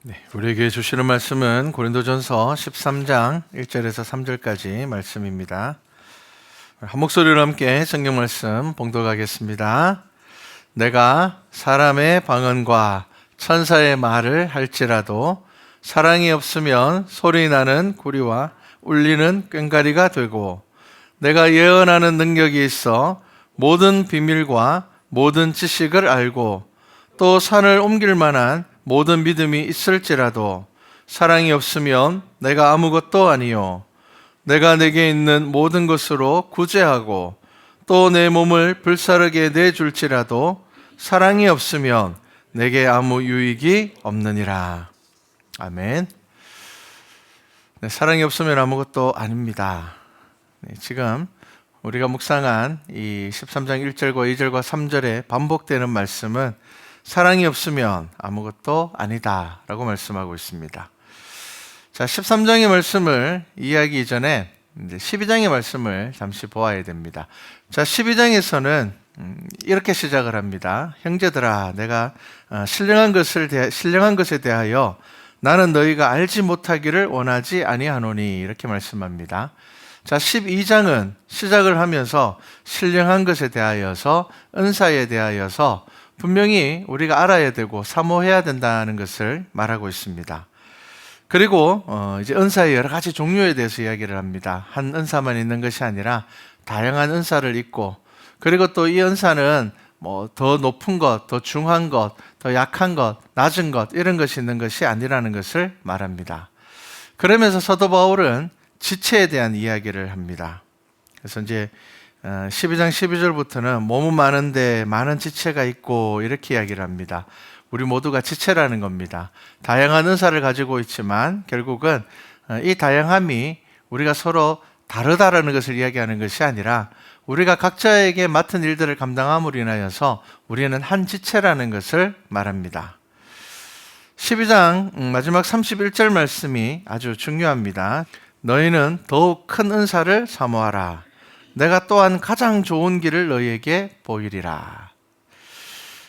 네, 우리에게 주시는 말씀은 고린도전서 13장 1절에서 3절까지 말씀입니다. 한 목소리로 함께 성경 말씀 봉독하겠습니다. 내가 사람의 방언과 천사의 말을 할지라도 사랑이 없으면 소리나는 구리와 울리는 꽹과리가 되고, 내가 예언하는 능력이 있어 모든 비밀과 모든 지식을 알고 또 산을 옮길 만한 모든 믿음이 있을지라도 사랑이 없으면 내가 아무것도 아니요, 내가 내게 있는 모든 것으로 구제하고 또 내 몸을 불사르게 내줄지라도 사랑이 없으면 내게 아무 유익이 없느니라. 아멘. 네, 사랑이 없으면 아무것도 아닙니다. 네, 지금 우리가 묵상한 이 13장 1절과 2절과 3절에 반복되는 말씀은 사랑이 없으면 아무것도 아니다 라고 말씀하고 있습니다. 자, 13장의 말씀을 이해하기 이전에 이제 12장의 말씀을 잠시 보아야 됩니다. 자, 12장에서는 이렇게 시작을 합니다. 형제들아, 내가 신령한 것에 대하여 나는 너희가 알지 못하기를 원하지 아니하노니, 이렇게 말씀합니다. 자, 12장은 시작을 하면서 신령한 것에 대하여서, 은사에 대하여서 분명히 우리가 알아야 되고 사모해야 된다는 것을 말하고 있습니다. 그리고 이제 은사의 여러 가지 종류에 대해서 이야기를 합니다. 한 은사만 있는 것이 아니라 다양한 은사를 있고, 그리고 또 이 은사는 뭐 더 높은 것, 더 중한 것, 더 약한 것, 낮은 것, 이런 것이 있는 것이 아니라는 것을 말합니다. 그러면서 사도 바울은 지체에 대한 이야기를 합니다. 그래서 이제 12장 12절부터는 몸은 많은데 많은 지체가 있고, 이렇게 이야기를 합니다. 우리 모두가 지체라는 겁니다. 다양한 은사를 가지고 있지만 결국은 이 다양함이 우리가 서로 다르다라는 것을 이야기하는 것이 아니라 우리가 각자에게 맡은 일들을 감당함으로 인하여서 우리는 한 지체라는 것을 말합니다. 12장 마지막 31절 말씀이 아주 중요합니다. 너희는 더욱 큰 은사를 사모하라. 내가 또한 가장 좋은 길을 너희에게 보이리라.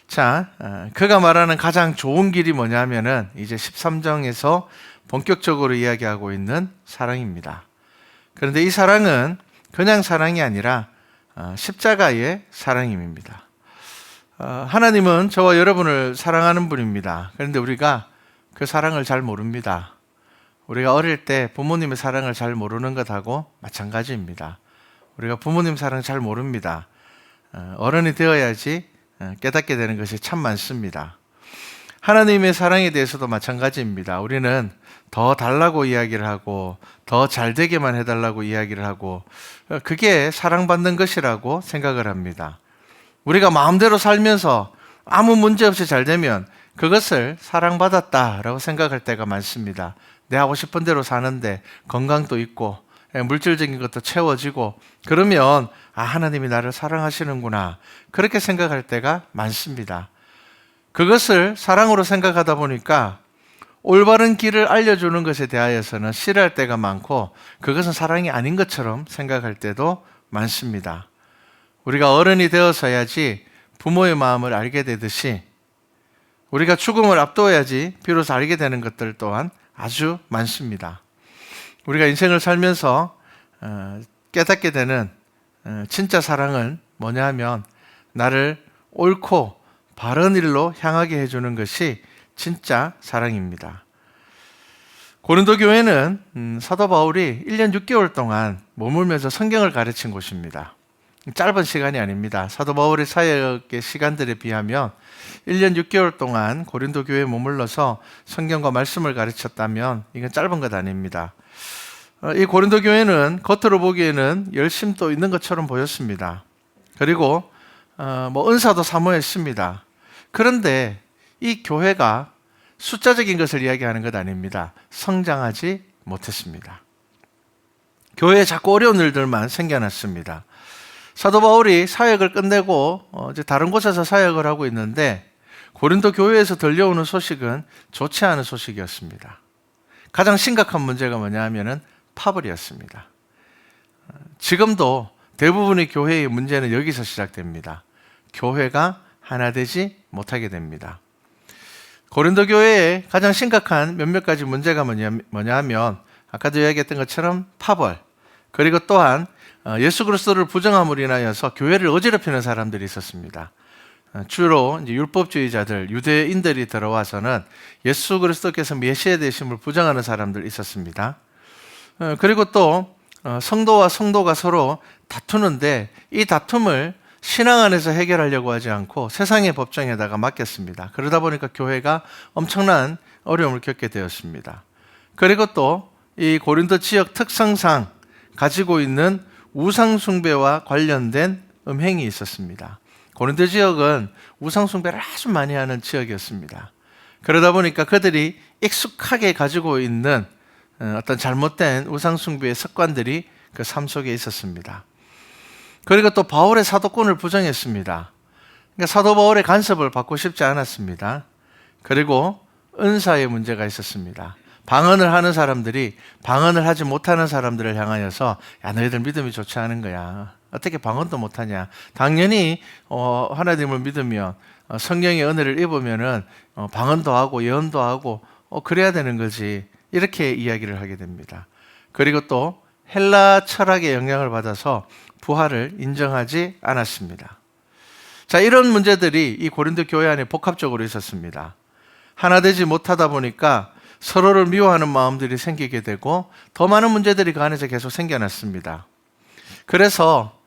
자, 그가 말하는 가장 좋은 길이 뭐냐면은 이제 13장에서 본격적으로 이야기하고 있는 사랑입니다. 그런데 이 사랑은 그냥 사랑이 아니라 십자가의 사랑입니다. 하나님은 저와 여러분을 사랑하는 분입니다. 그런데 우리가 그 사랑을 잘 모릅니다. 우리가 어릴 때 부모님의 사랑을 잘 모르는 것하고 마찬가지입니다. 우리가 부모님 사랑 잘 모릅니다. 어른이 되어야지 깨닫게 되는 것이 참 많습니다. 하나님의 사랑에 대해서도 마찬가지입니다. 우리는 더 달라고 이야기를 하고 더 잘되게만 해달라고 이야기를 하고, 그게 사랑받는 것이라고 생각을 합니다. 우리가 마음대로 살면서 아무 문제 없이 잘 되면 그것을 사랑받았다라고 생각할 때가 많습니다. 내 하고 싶은 대로 사는데 건강도 있고 물질적인 것도 채워지고, 그러면 하나님이 나를 사랑하시는구나, 그렇게 생각할 때가 많습니다. 그것을 사랑으로 생각하다 보니까 올바른 길을 알려주는 것에 대하여서는 싫어할 때가 많고, 그것은 사랑이 아닌 것처럼 생각할 때도 많습니다. 우리가 어른이 되어서야지 부모의 마음을 알게 되듯이 우리가 죽음을 앞두어야지 비로소 알게 되는 것들 또한 아주 많습니다. 우리가 인생을 살면서 깨닫게 되는 진짜 사랑은 뭐냐 하면 나를 옳고 바른 일로 향하게 해주는 것이 진짜 사랑입니다. 고린도 교회는 사도 바울이 1년 6개월 동안 머물면서 성경을 가르친 곳입니다. 짧은 시간이 아닙니다. 사도 바울의 사역의 시간들에 비하면 1년 6개월 동안 고린도 교회에 머물러서 성경과 말씀을 가르쳤다면 이건 짧은 것 아닙니다. 이 고린도 교회는 겉으로 보기에는 열심도 있는 것처럼 보였습니다. 그리고 은사도 사모했습니다. 그런데 이 교회가 숫자적인 것을 이야기하는 것 아닙니다. 성장하지 못했습니다. 교회에 자꾸 어려운 일들만 생겨났습니다. 사도 바울이 사역을 끝내고 이제 다른 곳에서 사역을 하고 있는데 고린도 교회에서 들려오는 소식은 좋지 않은 소식이었습니다. 가장 심각한 문제가 뭐냐 하면은 파벌이었습니다. 지금도 대부분의 교회의 문제는 여기서 시작됩니다. 교회가 하나 되지 못하게 됩니다. 고린도 교회에 가장 심각한 몇몇 가지 문제가 뭐냐 하면 아까도 이야기했던 것처럼 파벌, 그리고 또한 예수 그리스도를 부정함으로 인하여서 교회를 어지럽히는 사람들이 있었습니다. 주로 이제 율법주의자들, 유대인들이 들어와서는 예수 그리스도께서 메시아 되심을 부정하는 사람들이 있었습니다. 그리고 또 성도와 성도가 서로 다투는데 이 다툼을 신앙 안에서 해결하려고 하지 않고 세상의 법정에다가 맡겼습니다. 그러다 보니까 교회가 엄청난 어려움을 겪게 되었습니다. 그리고 또 이 고린도 지역 특성상 가지고 있는 우상 숭배와 관련된 음행이 있었습니다. 고린도 지역은 우상 숭배를 아주 많이 하는 지역이었습니다. 그러다 보니까 그들이 익숙하게 가지고 있는 어떤 잘못된 우상 숭배의 습관들이 그 삶 속에 있었습니다. 그리고 또 바울의 사도권을 부정했습니다. 그러니까 사도 바울의 간섭을 받고 싶지 않았습니다. 그리고 은사의 문제가 있었습니다. 방언을 하는 사람들이 방언을 하지 못하는 사람들을 향하여서 야, 너희들 믿음이 좋지 않은 거야. 어떻게 방언도 못하냐. 당연히 하나님을 믿으면 성령의 은혜를 입으면은 방언도 하고 예언도 하고 그래야 되는 거지. 이렇게 이야기를 하게 됩니다. 그리고 또 헬라 철학의 영향을 받아서 부활을 인정하지 않았습니다. 자, 이런 문제들이 이 고린도 교회 안에 복합적으로 있었습니다. 하나 되지 못하다 보니까 서로를 미워하는 마음들이 생기게 되고 더 많은 문제들이 그 안에서 계속 생겨났습니다. 그래서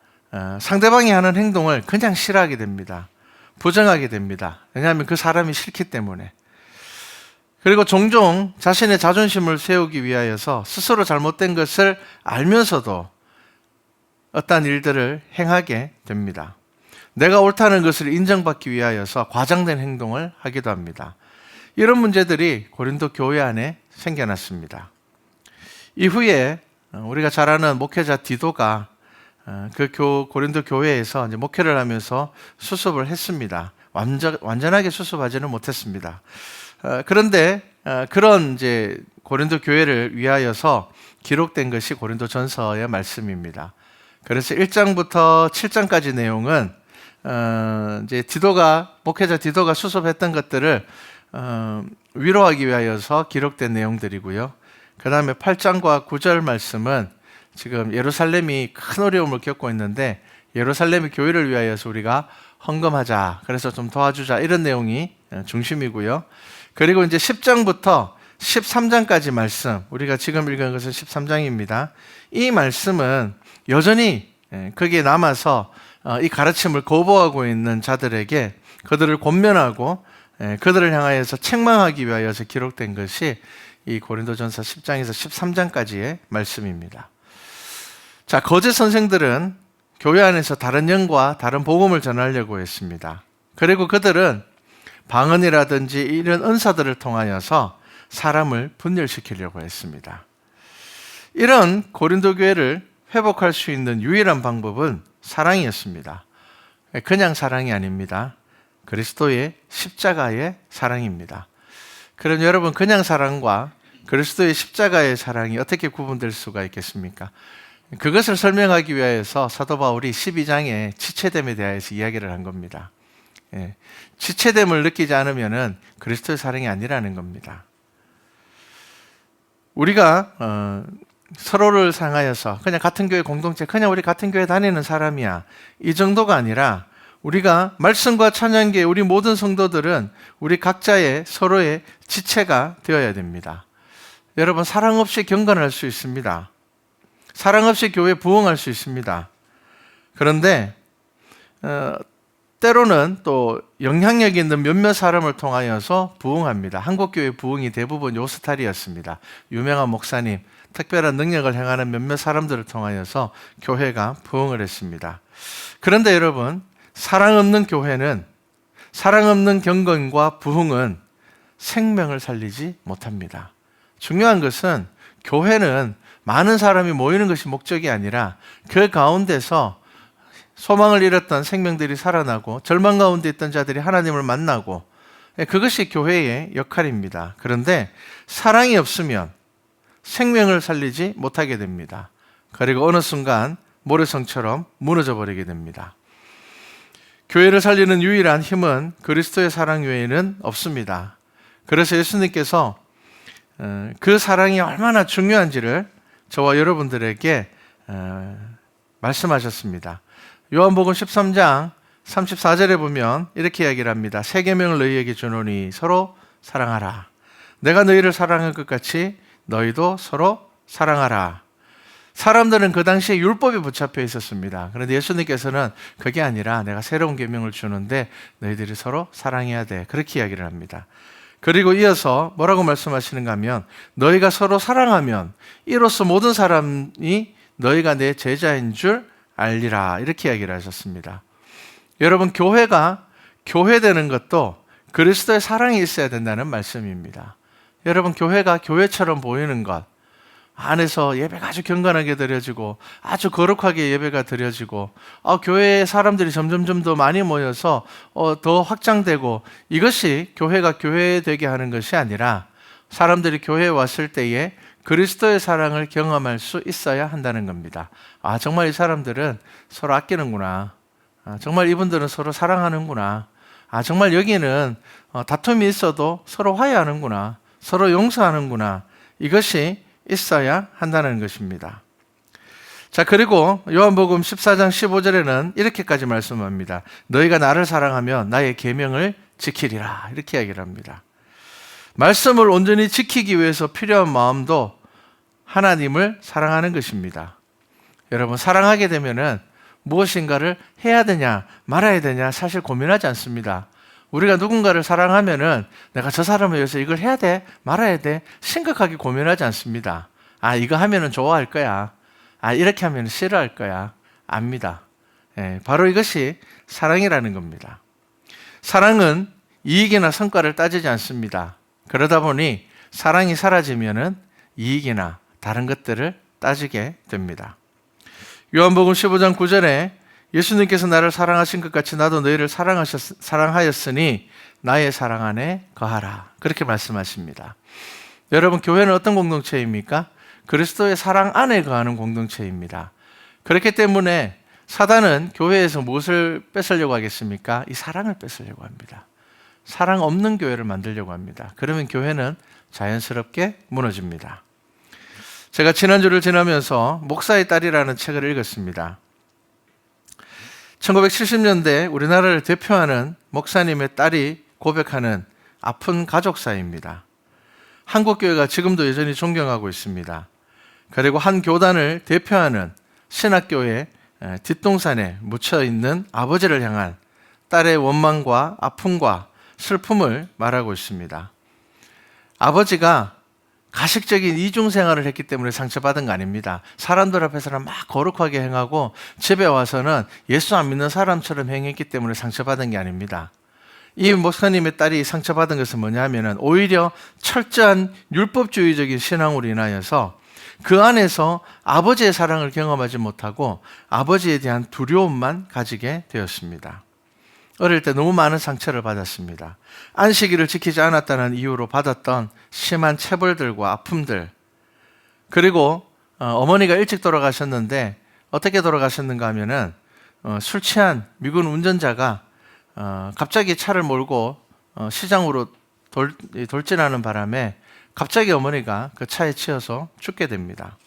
상대방이 하는 행동을 그냥 싫어하게 됩니다. 부정하게 됩니다. 왜냐하면 그 사람이 싫기 때문에. 그리고 종종 자신의 자존심을 세우기 위하여서 스스로 잘못된 것을 알면서도 어떠한 일들을 행하게 됩니다. 내가 옳다는 것을 인정받기 위하여서 과장된 행동을 하기도 합니다. 이런 문제들이 고린도 교회 안에 생겨났습니다. 이후에 우리가 잘 아는 목회자 디도가 고린도 교회에서 이제 목회를 하면서 수습을 했습니다. 완전하게 수습하지는 못했습니다. 그런데 그런 이제 고린도 교회를 위하여서 기록된 것이 고린도전서의 말씀입니다. 그래서 1장부터 7장까지 내용은 이제 목회자 디도가 수습했던 것들을 위로하기 위하여서 기록된 내용들이고요. 그 다음에 8장과 9절 말씀은 지금 예루살렘이 큰 어려움을 겪고 있는데 예루살렘의 교회를 위하여서 우리가 헌금하자, 그래서 좀 도와주자, 이런 내용이 중심이고요. 그리고 이제 10장부터 13장까지 말씀, 우리가 지금 읽은 것은 13장입니다. 이 말씀은 여전히 거기에 남아서 이 가르침을 거부하고 있는 자들에게 그들을 권면하고 그들을 향하여서 책망하기 위하여서 기록된 것이 이 고린도전서 10장에서 13장까지의 말씀입니다. 자, 거짓 선생들은 교회 안에서 다른 영과 다른 복음을 전하려고 했습니다. 그리고 그들은 방언이라든지 이런 은사들을 통하여서 사람을 분열시키려고 했습니다. 이런 고린도 교회를 회복할 수 있는 유일한 방법은 사랑이었습니다. 그냥 사랑이 아닙니다. 그리스도의 십자가의 사랑입니다. 그럼 여러분, 그냥 사랑과 그리스도의 십자가의 사랑이 어떻게 구분될 수가 있겠습니까? 그것을 설명하기 위해서 사도 바울이 12장에 지체됨에 대해서 이야기를 한 겁니다. 지체됨을 느끼지 않으면 그리스도의 사랑이 아니라는 겁니다. 우리가 서로를 상하여서 그냥 같은 교회 공동체, 그냥 우리 같은 교회 다니는 사람이야, 이 정도가 아니라 우리가 말씀과 찬양계 우리 모든 성도들은 우리 각자의 서로의 지체가 되어야 됩니다. 여러분, 사랑 없이 경건할 수 있습니다. 사랑 없이 교회 부흥할 수 있습니다. 그런데 때로는 또 영향력 있는 몇몇 사람을 통하여서 부흥합니다. 한국교회 부흥이 대부분 요 스타일이었습니다. 유명한 목사님, 특별한 능력을 행하는 몇몇 사람들을 통하여서 교회가 부흥을 했습니다. 그런데 여러분, 사랑 없는 교회는, 사랑 없는 경건과 부흥은 생명을 살리지 못합니다. 중요한 것은 교회는 많은 사람이 모이는 것이 목적이 아니라 그 가운데서 소망을 잃었던 생명들이 살아나고 절망 가운데 있던 자들이 하나님을 만나고, 그것이 교회의 역할입니다. 그런데 사랑이 없으면 생명을 살리지 못하게 됩니다. 그리고 어느 순간 모래성처럼 무너져 버리게 됩니다. 교회를 살리는 유일한 힘은 그리스도의 사랑 외에는 없습니다. 그래서 예수님께서 그 사랑이 얼마나 중요한지를 저와 여러분들에게 말씀하셨습니다. 요한복음 13장 34절에 보면 이렇게 이야기를 합니다. 새 계명을 너희에게 주노니 서로 사랑하라. 내가 너희를 사랑한 것 같이 너희도 서로 사랑하라. 사람들은 그 당시에 율법에 붙잡혀 있었습니다. 그런데 예수님께서는 그게 아니라 내가 새로운 계명을 주는데 너희들이 서로 사랑해야 돼. 그렇게 이야기를 합니다. 그리고 이어서 뭐라고 말씀하시는가 하면 너희가 서로 사랑하면 이로써 모든 사람이 너희가 내 제자인 줄 알리라. 이렇게 이야기를 하셨습니다. 여러분, 교회가 교회되는 것도 그리스도의 사랑이 있어야 된다는 말씀입니다. 여러분, 교회가 교회처럼 보이는 것, 안에서 예배가 아주 경건하게 드려지고 아주 거룩하게 예배가 드려지고 교회에 사람들이 점점 더 많이 모여서 더 확장되고, 이것이 교회가 교회되게 하는 것이 아니라 사람들이 교회에 왔을 때에 그리스도의 사랑을 경험할 수 있어야 한다는 겁니다. 정말 이 사람들은 서로 아끼는구나. 정말 이분들은 서로 사랑하는구나. 정말 여기는 다툼이 있어도 서로 화해하는구나. 서로 용서하는구나. 이것이 있어야 한다는 것입니다. 자, 그리고 요한복음 14장 15절에는 이렇게까지 말씀합니다. 너희가 나를 사랑하면 나의 계명을 지키리라. 이렇게 이야기를 합니다. 말씀을 온전히 지키기 위해서 필요한 마음도 하나님을 사랑하는 것입니다. 여러분, 사랑하게 되면은 무엇인가를 해야 되냐 말아야 되냐 사실 고민하지 않습니다. 우리가 누군가를 사랑하면은 내가 저 사람을 위해서 이걸 해야 돼 말아야 돼 심각하게 고민하지 않습니다. 이거 하면은 좋아할 거야. 이렇게 하면 싫어할 거야. 압니다. 바로 이것이 사랑이라는 겁니다. 사랑은 이익이나 성과를 따지지 않습니다. 그러다 보니 사랑이 사라지면은 이익이나 다른 것들을 따지게 됩니다. 요한복음 15장 9절에 예수님께서 나를 사랑하신 것 같이 나도 너희를 사랑하였으니 나의 사랑 안에 거하라. 그렇게 말씀하십니다. 여러분, 교회는 어떤 공동체입니까? 그리스도의 사랑 안에 거하는 공동체입니다. 그렇기 때문에 사단은 교회에서 무엇을 뺏으려고 하겠습니까? 이 사랑을 뺏으려고 합니다. 사랑 없는 교회를 만들려고 합니다. 그러면 교회는 자연스럽게 무너집니다. 제가 지난주를 지나면서 목사의 딸이라는 책을 읽었습니다. 1970년대 우리나라를 대표하는 목사님의 딸이 고백하는 아픈 가족사입니다. 한국교회가 지금도 여전히 존경하고 있습니다. 그리고 한 교단을 대표하는 신학교의 뒷동산에 묻혀있는 아버지를 향한 딸의 원망과 아픔과 슬픔을 말하고 있습니다. 아버지가 가식적인 이중생활을 했기 때문에 상처받은 거 아닙니다. 사람들 앞에서는 막 거룩하게 행하고 집에 와서는 예수 안 믿는 사람처럼 행했기 때문에 상처받은 게 아닙니다. 이 목사님의 딸이 상처받은 것은 뭐냐 하면은 오히려 철저한 율법주의적인 신앙으로 인하여서 그 안에서 아버지의 사랑을 경험하지 못하고 아버지에 대한 두려움만 가지게 되었습니다. 어릴 때 너무 많은 상처를 받았습니다. 안식일을 지키지 않았다는 이유로 받았던 심한 체벌들과 아픔들, 그리고 어머니가 일찍 돌아가셨는데 어떻게 돌아가셨는가 하면은 술 취한 미군 운전자가 갑자기 차를 몰고 시장으로 돌진하는 바람에 갑자기 어머니가 그 차에 치여서 죽게 됩니다.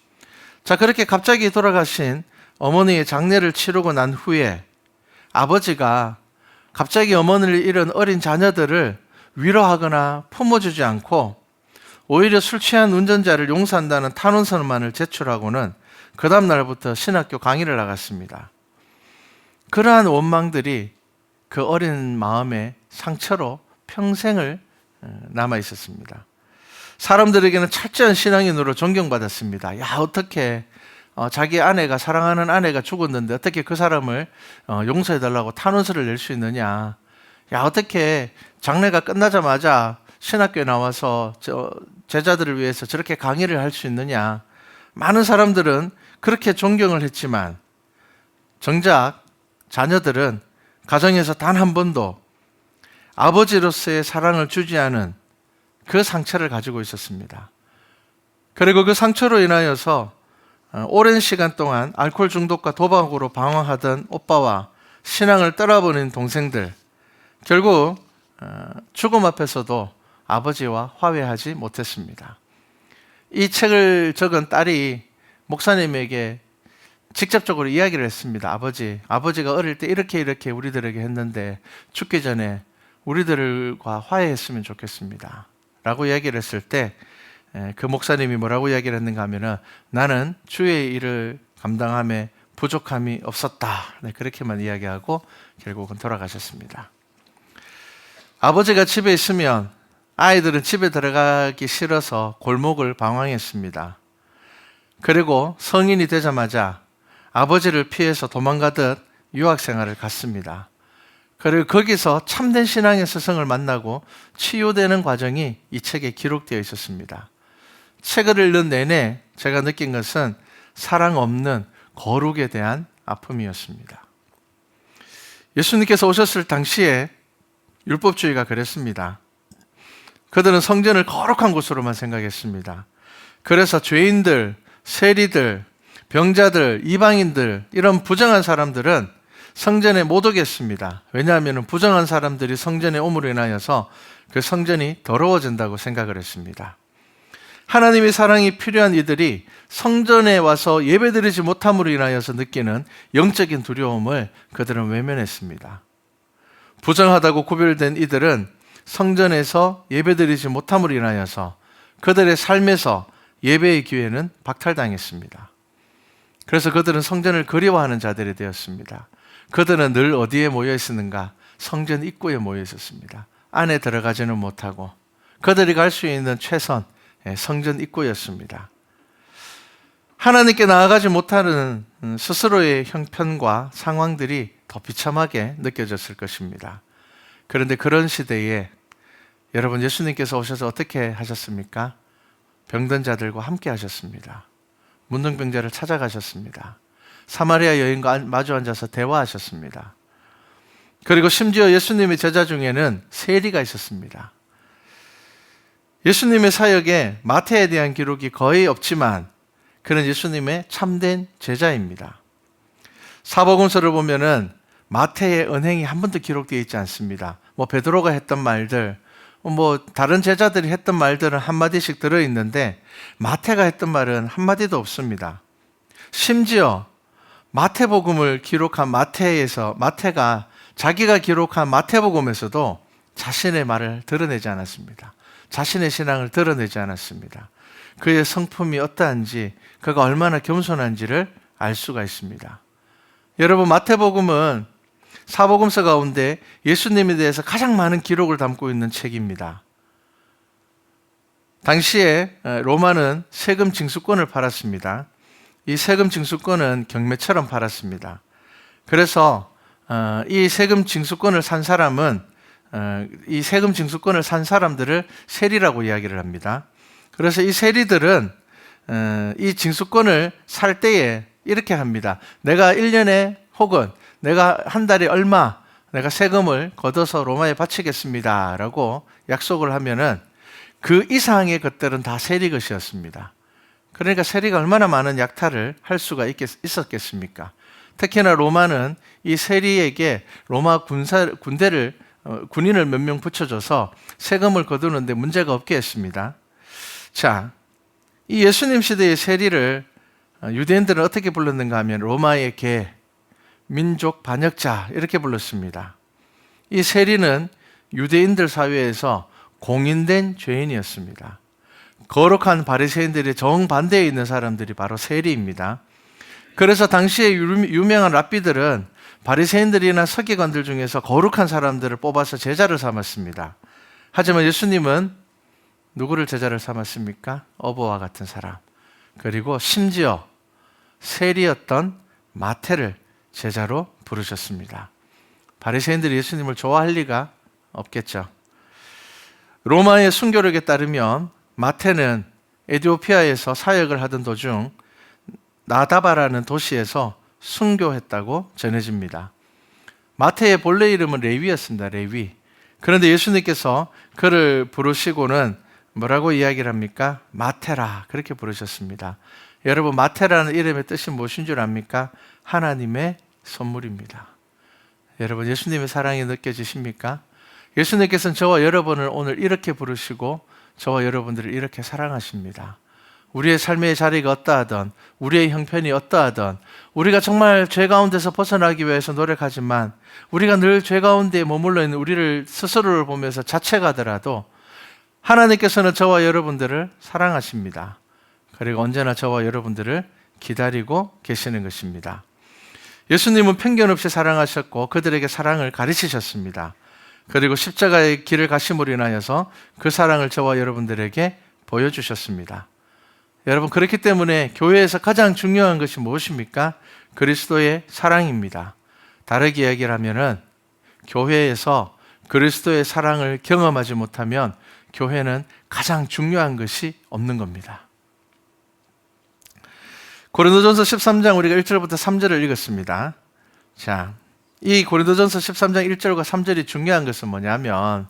자, 그렇게 갑자기 돌아가신 어머니의 장례를 치르고 난 후에 아버지가 갑자기 어머니를 잃은 어린 자녀들을 위로하거나 품어주지 않고 오히려 술 취한 운전자를 용서한다는 탄원서만을 제출하고는 그 다음 날부터 신학교 강의를 나갔습니다. 그러한 원망들이 그 어린 마음의 상처로 평생을 남아 있었습니다. 사람들에게는 철저한 신앙인으로 존경받았습니다. 어떻게 자기 아내가, 사랑하는 아내가 죽었는데 어떻게 그 사람을 용서해달라고 탄원서를 낼 수 있느냐. 어떻게 장례가 끝나자마자 신학교에 나와서 제자들을 위해서 저렇게 강의를 할 수 있느냐. 많은 사람들은 그렇게 존경을 했지만 정작 자녀들은 가정에서 단 한 번도 아버지로서의 사랑을 주지 않은 그 상처를 가지고 있었습니다. 그리고 그 상처로 인하여서 오랜 시간 동안 알코올 중독과 도박으로 방황하던 오빠와 신앙을 떠나보낸 동생들, 결국 죽음 앞에서도 아버지와 화해하지 못했습니다. 이 책을 적은 딸이 목사님에게 직접적으로 이야기를 했습니다. 아버지가 어릴 때 이렇게 우리들에게 했는데 죽기 전에 우리들과 화해했으면 좋겠습니다 라고 이야기를 했을 때 그 목사님이 뭐라고 이야기를 했는가 하면은 나는 주의 일을 감당함에 부족함이 없었다. 그렇게만 이야기하고 결국은 돌아가셨습니다. 아버지가 집에 있으면 아이들은 집에 들어가기 싫어서 골목을 방황했습니다. 그리고 성인이 되자마자 아버지를 피해서 도망가듯 유학생활을 갔습니다. 그리고 거기서 참된 신앙의 스승을 만나고 치유되는 과정이 이 책에 기록되어 있었습니다. 책을 읽는 내내 제가 느낀 것은 사랑 없는 거룩에 대한 아픔이었습니다. 예수님께서 오셨을 당시에 율법주의가 그랬습니다. 그들은 성전을 거룩한 곳으로만 생각했습니다. 그래서 죄인들, 세리들, 병자들, 이방인들 이런 부정한 사람들은 성전에 못 오겠습니다. 왜냐하면 부정한 사람들이 성전에 오므로 인하여서 그 성전이 더러워진다고 생각을 했습니다. 하나님의 사랑이 필요한 이들이 성전에 와서 예배드리지 못함으로 인하여서 느끼는 영적인 두려움을 그들은 외면했습니다. 부정하다고 구별된 이들은 성전에서 예배드리지 못함으로 인하여서 그들의 삶에서 예배의 기회는 박탈당했습니다. 그래서 그들은 성전을 그리워하는 자들이 되었습니다. 그들은 늘 어디에 모여 있었는가? 성전 입구에 모여 있었습니다. 안에 들어가지는 못하고 그들이 갈 수 있는 최선 성전 입구였습니다. 하나님께 나아가지 못하는 스스로의 형편과 상황들이 더 비참하게 느껴졌을 것입니다. 그런데 그런 시대에 여러분 예수님께서 오셔서 어떻게 하셨습니까? 병든 자들과 함께 하셨습니다. 문둥병자를 찾아가셨습니다. 사마리아 여인과 마주 앉아서 대화하셨습니다. 그리고 심지어 예수님의 제자 중에는 세리가 있었습니다. 예수님의 사역에 마태에 대한 기록이 거의 없지만 그는 예수님의 참된 제자입니다. 사복음서를 보면은 마태의 언행이 한 번도 기록되어 있지 않습니다. 베드로가 했던 말들, 다른 제자들이 했던 말들은 한마디씩 들어있는데 마태가 했던 말은 한마디도 없습니다. 심지어 마태복음을 기록한 마태가 자기가 기록한 마태복음에서도 자신의 말을 드러내지 않았습니다. 자신의 신앙을 드러내지 않았습니다. 그의 성품이 어떠한지, 그가 얼마나 겸손한지를 알 수가 있습니다. 여러분, 마태복음은 사복음서 가운데 예수님에 대해서 가장 많은 기록을 담고 있는 책입니다. 당시에 로마는 세금 징수권을 팔았습니다. 이 세금 징수권은 경매처럼 팔았습니다. 그래서 이 세금 징수권을 산 사람은 이 세금 징수권을 산 사람들을 세리라고 이야기를 합니다. 그래서 이 세리들은 이 징수권을 살 때에 이렇게 합니다. 내가 1년에 혹은 내가 한 달에 얼마 내가 세금을 걷어서 로마에 바치겠습니다 라고 약속을 하면은 그 이상의 것들은 다 세리 것이었습니다. 그러니까 세리가 얼마나 많은 약탈을 할 수가 있었겠습니까? 특히나 로마는 이 세리에게 로마 군인을 몇 명 붙여줘서 세금을 거두는데 문제가 없게 했습니다. 자, 이 예수님 시대의 세리를 유대인들은 어떻게 불렀는가 하면 로마의 개, 민족 반역자 이렇게 불렀습니다. 이 세리는 유대인들 사회에서 공인된 죄인이었습니다. 거룩한 바리새인들의 정반대에 있는 사람들이 바로 세리입니다. 그래서 당시에 유명한 랍비들은 바리새인들이나 서기관들 중에서 거룩한 사람들을 뽑아서 제자를 삼았습니다. 하지만 예수님은 누구를 제자를 삼았습니까? 어부와 같은 사람, 그리고 심지어 세리였던 마태를 제자로 부르셨습니다. 바리새인들이 예수님을 좋아할 리가 없겠죠. 로마의 순교력에 따르면 마태는 에티오피아에서 사역을 하던 도중 나다바라는 도시에서 순교했다고 전해집니다. 마태의 본래 이름은 레위였습니다. 레위. 그런데 예수님께서 그를 부르시고는 뭐라고 이야기를 합니까? 마태라 그렇게 부르셨습니다. 여러분, 마태라는 이름의 뜻이 무엇인 줄 압니까? 하나님의 선물입니다. 여러분, 예수님의 사랑이 느껴지십니까? 예수님께서는 저와 여러분을 오늘 이렇게 부르시고 저와 여러분들을 이렇게 사랑하십니다. 우리의 삶의 자리가 어떠하든, 우리의 형편이 어떠하든, 우리가 정말 죄 가운데서 벗어나기 위해서 노력하지만 우리가 늘 죄 가운데 머물러 있는 우리를 스스로를 보면서 자책하더라도 하나님께서는 저와 여러분들을 사랑하십니다. 그리고 언제나 저와 여러분들을 기다리고 계시는 것입니다. 예수님은 편견 없이 사랑하셨고 그들에게 사랑을 가르치셨습니다. 그리고 십자가의 길을 가심으로 인하여서 그 사랑을 저와 여러분들에게 보여주셨습니다. 여러분, 그렇기 때문에 교회에서 가장 중요한 것이 무엇입니까? 그리스도의 사랑입니다. 다르게 이야기를 하면은 교회에서 그리스도의 사랑을 경험하지 못하면 교회는 가장 중요한 것이 없는 겁니다. 고린도전서 13장 우리가 1절부터 3절을 읽었습니다. 자, 이 고린도전서 13장 1절과 3절이 중요한 것은 뭐냐면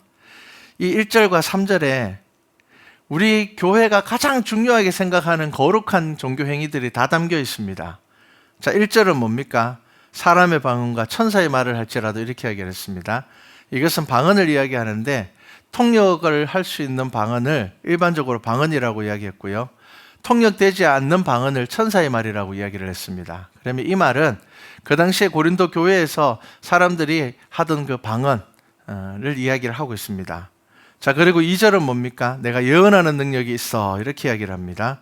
이 1절과 3절에 우리 교회가 가장 중요하게 생각하는 거룩한 종교 행위들이 다 담겨 있습니다. 자, 1절은 뭡니까? 사람의 방언과 천사의 말을 할지라도 이렇게 이야기를 했습니다. 이것은 방언을 이야기하는데 통역을 할 수 있는 방언을 일반적으로 방언이라고 이야기했고요. 통역되지 않는 방언을 천사의 말이라고 이야기를 했습니다. 그러면 이 말은 그 당시에 고린도 교회에서 사람들이 하던 그 방언을 이야기를 하고 있습니다. 자, 그리고 2절은 뭡니까? 내가 예언하는 능력이 있어, 이렇게 이야기를 합니다.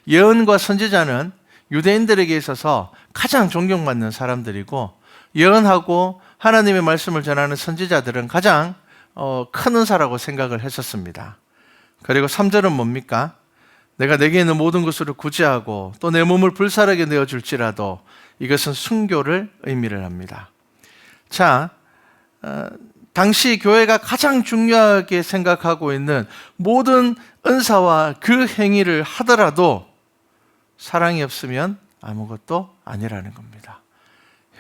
예언과 선지자는 유대인들에게 있어서 가장 존경받는 사람들이고 예언하고 하나님의 말씀을 전하는 선지자들은 가장 큰 은사라고 생각을 했었습니다. 그리고 3절은 뭡니까? 내가 내게 있는 모든 것으로 구제하고 또 내 몸을 불사르게 내어줄지라도 이것은 순교를 의미를 합니다. 자, 당시 교회가 가장 중요하게 생각하고 있는 모든 은사와 그 행위를 하더라도 사랑이 없으면 아무것도 아니라는 겁니다.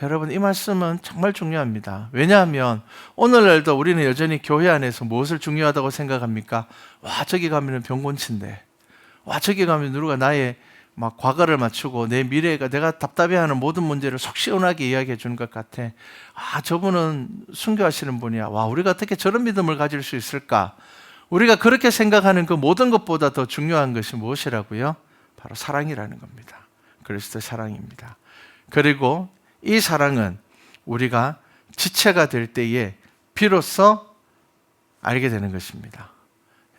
여러분, 이 말씀은 정말 중요합니다. 왜냐하면 오늘날도 우리는 여전히 교회 안에서 무엇을 중요하다고 생각합니까? 와, 저기 가면 병곤치인데, 와, 저기 가면 누가 나의 막 과거를 맞추고 내 미래가 내가 답답해하는 모든 문제를 속 시원하게 이야기해 주는 것 같아. 아, 저분은 순교하시는 분이야. 와, 우리가 어떻게 저런 믿음을 가질 수 있을까? 우리가 그렇게 생각하는 그 모든 것보다 더 중요한 것이 무엇이라고요? 바로 사랑이라는 겁니다. 그리스도의 사랑입니다. 그리고 이 사랑은 우리가 지체가 될 때에 비로소 알게 되는 것입니다.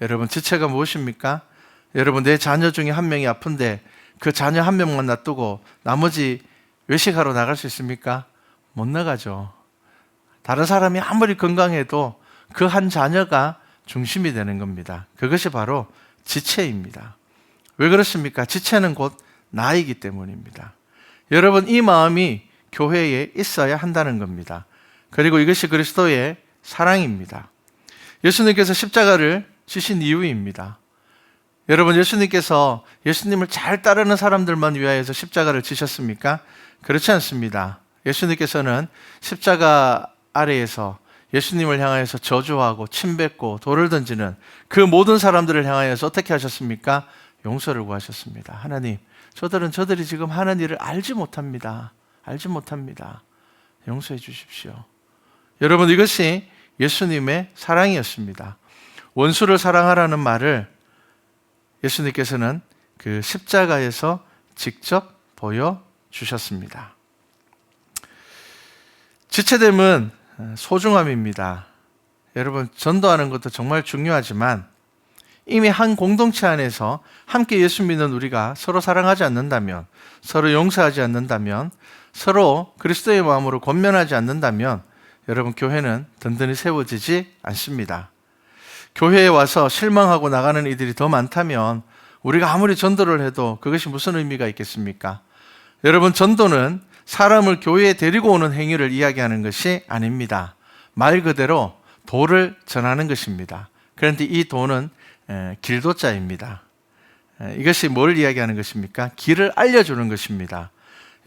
여러분, 지체가 무엇입니까? 여러분, 내 자녀 중에 한 명이 아픈데 그 자녀 한 명만 놔두고 나머지 외식하러 나갈 수 있습니까? 못 나가죠. 다른 사람이 아무리 건강해도 그 한 자녀가 중심이 되는 겁니다. 그것이 바로 지체입니다. 왜 그렇습니까? 지체는 곧 나이기 때문입니다. 여러분, 이 마음이 교회에 있어야 한다는 겁니다. 그리고 이것이 그리스도의 사랑입니다. 예수님께서 십자가를 지신 이유입니다. 여러분, 예수님께서 예수님을 잘 따르는 사람들만 위하여서 십자가를 지셨습니까? 그렇지 않습니다. 예수님께서는 십자가 아래에서 예수님을 향하여서 저주하고 침뱉고 돌을 던지는 그 모든 사람들을 향하여서 어떻게 하셨습니까? 용서를 구하셨습니다. 하나님, 저들이 지금 하는 일을 알지 못합니다. 용서해 주십시오. 여러분, 이것이 예수님의 사랑이었습니다. 원수를 사랑하라는 말을 예수님께서는 그 십자가에서 직접 보여주셨습니다. 지체됨은 소중함입니다. 여러분, 전도하는 것도 정말 중요하지만 이미 한 공동체 안에서 함께 예수 믿는 우리가 서로 사랑하지 않는다면, 서로 용서하지 않는다면, 서로 그리스도의 마음으로 권면하지 않는다면 여러분, 교회는 든든히 세워지지 않습니다. 교회에 와서 실망하고 나가는 이들이 더 많다면 우리가 아무리 전도를 해도 그것이 무슨 의미가 있겠습니까? 여러분, 전도는 사람을 교회에 데리고 오는 행위를 이야기하는 것이 아닙니다. 말 그대로 도를 전하는 것입니다. 그런데 이 도는 길도자입니다. 이것이 뭘 이야기하는 것입니까? 길을 알려주는 것입니다.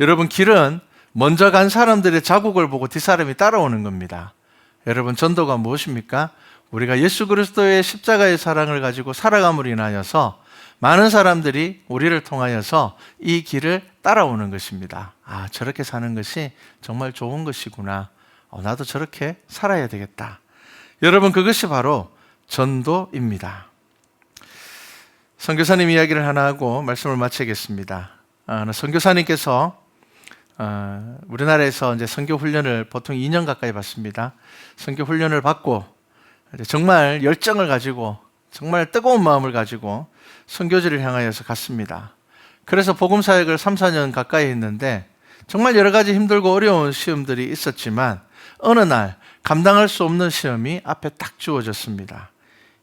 여러분, 길은 먼저 간 사람들의 자국을 보고 뒷사람이 따라오는 겁니다. 여러분, 전도가 무엇입니까? 우리가 예수 그리스도의 십자가의 사랑을 가지고 살아감으로 인하여서 많은 사람들이 우리를 통하여서 이 길을 따라오는 것입니다. 아, 저렇게 사는 것이 정말 좋은 것이구나. 나도 저렇게 살아야 되겠다. 여러분, 그것이 바로 전도입니다. 선교사님 이야기를 하나 하고 말씀을 마치겠습니다. 선교사님께서 우리나라에서 이제 선교 훈련을 보통 2년 가까이 받습니다. 선교 훈련을 받고 정말 열정을 가지고 정말 뜨거운 마음을 가지고 선교지를 향하여서 갔습니다. 그래서 복음 사역을 3, 4년 가까이 했는데 정말 여러 가지 힘들고 어려운 시험들이 있었지만 어느 날 감당할 수 없는 시험이 앞에 딱 주어졌습니다.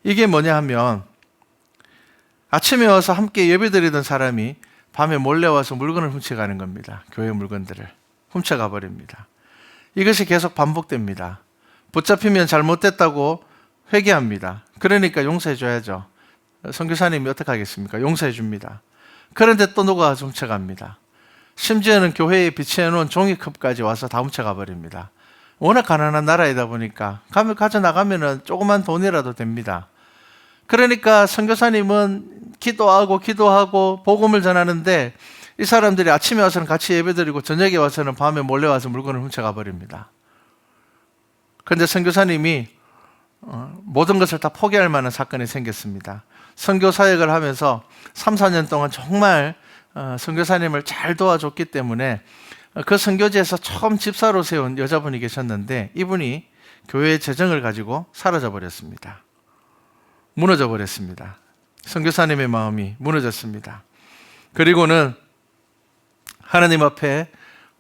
이게 뭐냐 하면 아침에 와서 함께 예배드리던 사람이 밤에 몰래 와서 물건을 훔쳐가는 겁니다. 교회 물건들을 훔쳐가 버립니다. 이것이 계속 반복됩니다. 붙잡히면 잘못됐다고 회개합니다. 그러니까 용서해 줘야죠. 선교사님이 어떻게 하겠습니까? 용서해 줍니다. 그런데 또 누가 훔쳐갑니다. 심지어는 교회에 비치해 놓은 종이컵까지 와서 다 훔쳐가 버립니다. 워낙 가난한 나라이다 보니까 가져나가면 조그만 돈이라도 됩니다. 그러니까 선교사님은 기도하고 복음을 전하는데 이 사람들이 아침에 와서는 같이 예배드리고 저녁에 와서는 밤에 몰래 와서 물건을 훔쳐가 버립니다. 그런데 선교사님이 모든 것을 다 포기할 만한 사건이 생겼습니다. 선교 사역을 하면서 3, 4년 동안 정말 선교사님을 잘 도와줬기 때문에 그 선교지에서 처음 집사로 세운 여자분이 계셨는데 이분이 교회의 재정을 가지고 사라져 버렸습니다. 무너져 버렸습니다. 선교사님의 마음이 무너졌습니다. 그리고는 하나님 앞에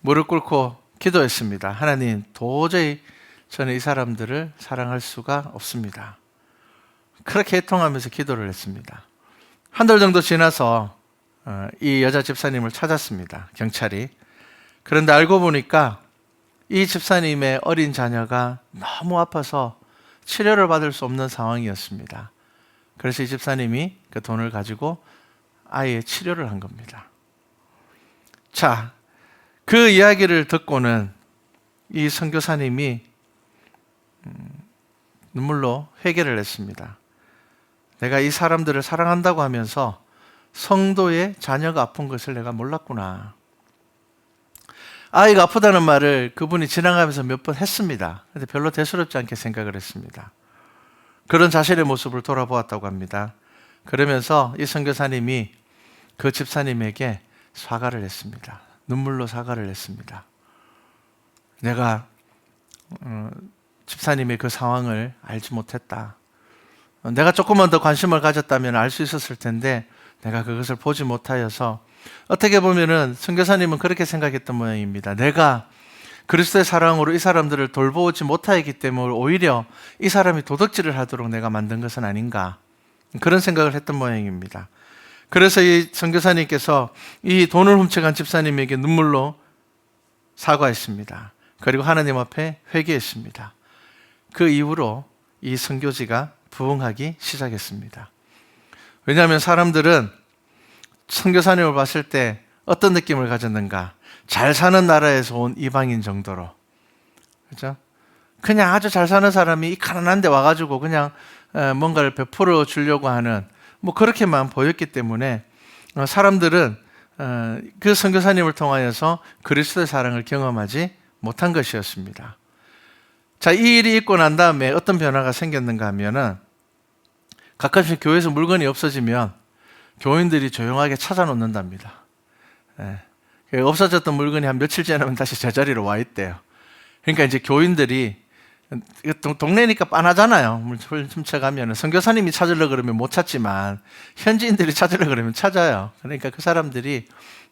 무릎 꿇고 기도했습니다. 하나님, 도저히 저는 이 사람들을 사랑할 수가 없습니다. 그렇게 애통하면서 기도를 했습니다. 한 달 정도 지나서 이 여자 집사님을 찾았습니다. 경찰이. 그런데 알고 보니까 이 집사님의 어린 자녀가 너무 아파서 치료를 받을 수 없는 상황이었습니다. 그래서 이 집사님이 그 돈을 가지고 아이의 치료를 한 겁니다. 자, 그 이야기를 듣고는 이 선교사님이 눈물로 회개를 했습니다. 내가 이 사람들을 사랑한다고 하면서 성도의 자녀가 아픈 것을 내가 몰랐구나. 아이가 아프다는 말을 그분이 지나가면서 몇 번 했습니다. 그런데 별로 대수롭지 않게 생각을 했습니다. 그런 자신의 모습을 돌아보았다고 합니다. 그러면서 이 선교사님이 그 집사님에게 사과를 했습니다. 눈물로 사과를 했습니다. 내가 집사님의 그 상황을 알지 못했다. 내가 조금만 더 관심을 가졌다면 알 수 있었을 텐데 내가 그것을 보지 못하여서 어떻게 보면은 선교사님은 그렇게 생각했던 모양입니다. 내가 그리스도의 사랑으로 이 사람들을 돌보지 못하였기 때문에 오히려 이 사람이 도둑질을 하도록 내가 만든 것은 아닌가, 그런 생각을 했던 모양입니다. 그래서 이 선교사님께서 이 돈을 훔쳐간 집사님에게 눈물로 사과했습니다. 그리고 하나님 앞에 회개했습니다. 그 이후로 이 선교지가 부흥하기 시작했습니다. 왜냐하면 사람들은 선교사님을 봤을 때 어떤 느낌을 가졌는가? 잘 사는 나라에서 온 이방인 정도로. 그죠? 그냥 아주 잘 사는 사람이 이 가난한 데 와가지고 그냥 뭔가를 베풀어 주려고 하는 뭐 그렇게만 보였기 때문에 사람들은 그 선교사님을 통하여서 그리스도의 사랑을 경험하지 못한 것이었습니다. 자, 이 일이 있고 난 다음에 어떤 변화가 생겼는가 하면은 가끔씩 교회에서 물건이 없어지면 교인들이 조용하게 찾아놓는답니다. 없어졌던 물건이 한 며칠 지나면 다시 제자리로 와 있대요. 그러니까 이제 교인들이, 동네니까 빤하잖아요. 훔쳐가면 선교사님이 찾으려고 그러면 못 찾지만 현지인들이 찾으려고 그러면 찾아요. 그러니까 그 사람들이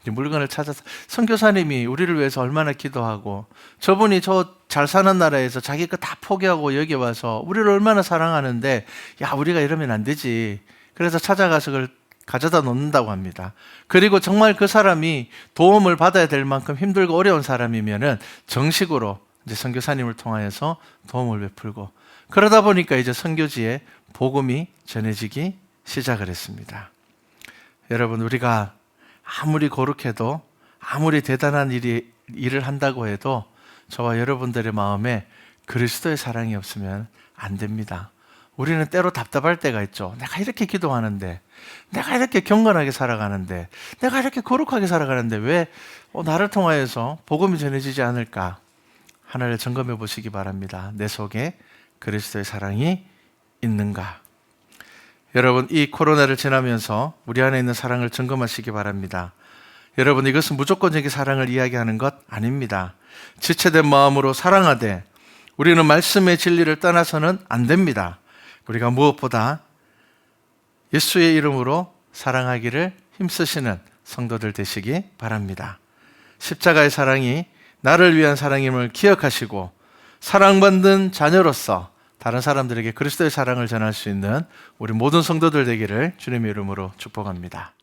물건을 찾아서 선교사님이 우리를 위해서 얼마나 기도하고 저분이 저 잘 사는 나라에서 자기 거 다 포기하고 여기 와서 우리를 얼마나 사랑하는데 야, 우리가 이러면 안 되지. 그래서 찾아가서 그걸 가져다 놓는다고 합니다. 그리고 정말 그 사람이 도움을 받아야 될 만큼 힘들고 어려운 사람이면은 정식으로 이제 선교사님을 통하여서 도움을 베풀고, 그러다 보니까 이제 선교지에 복음이 전해지기 시작을 했습니다. 여러분, 우리가 아무리 거룩해도 아무리 대단한 일을 한다고 해도 저와 여러분들의 마음에 그리스도의 사랑이 없으면 안 됩니다. 우리는 때로 답답할 때가 있죠. 내가 이렇게 기도하는데, 내가 이렇게 경건하게 살아가는데, 내가 이렇게 거룩하게 살아가는데 왜 나를 통하여서 복음이 전해지지 않을까? 하나를 점검해 보시기 바랍니다. 내 속에 그리스도의 사랑이 있는가? 여러분, 이 코로나를 지나면서 우리 안에 있는 사랑을 점검하시기 바랍니다. 여러분, 이것은 무조건적인 사랑을 이야기하는 것 아닙니다. 지체된 마음으로 사랑하되 우리는 말씀의 진리를 떠나서는 안 됩니다. 우리가 무엇보다 예수의 이름으로 사랑하기를 힘쓰시는 성도들 되시기 바랍니다. 십자가의 사랑이 나를 위한 사랑임을 기억하시고 사랑받는 자녀로서 다른 사람들에게 그리스도의 사랑을 전할 수 있는 우리 모든 성도들 되기를 주님의 이름으로 축복합니다.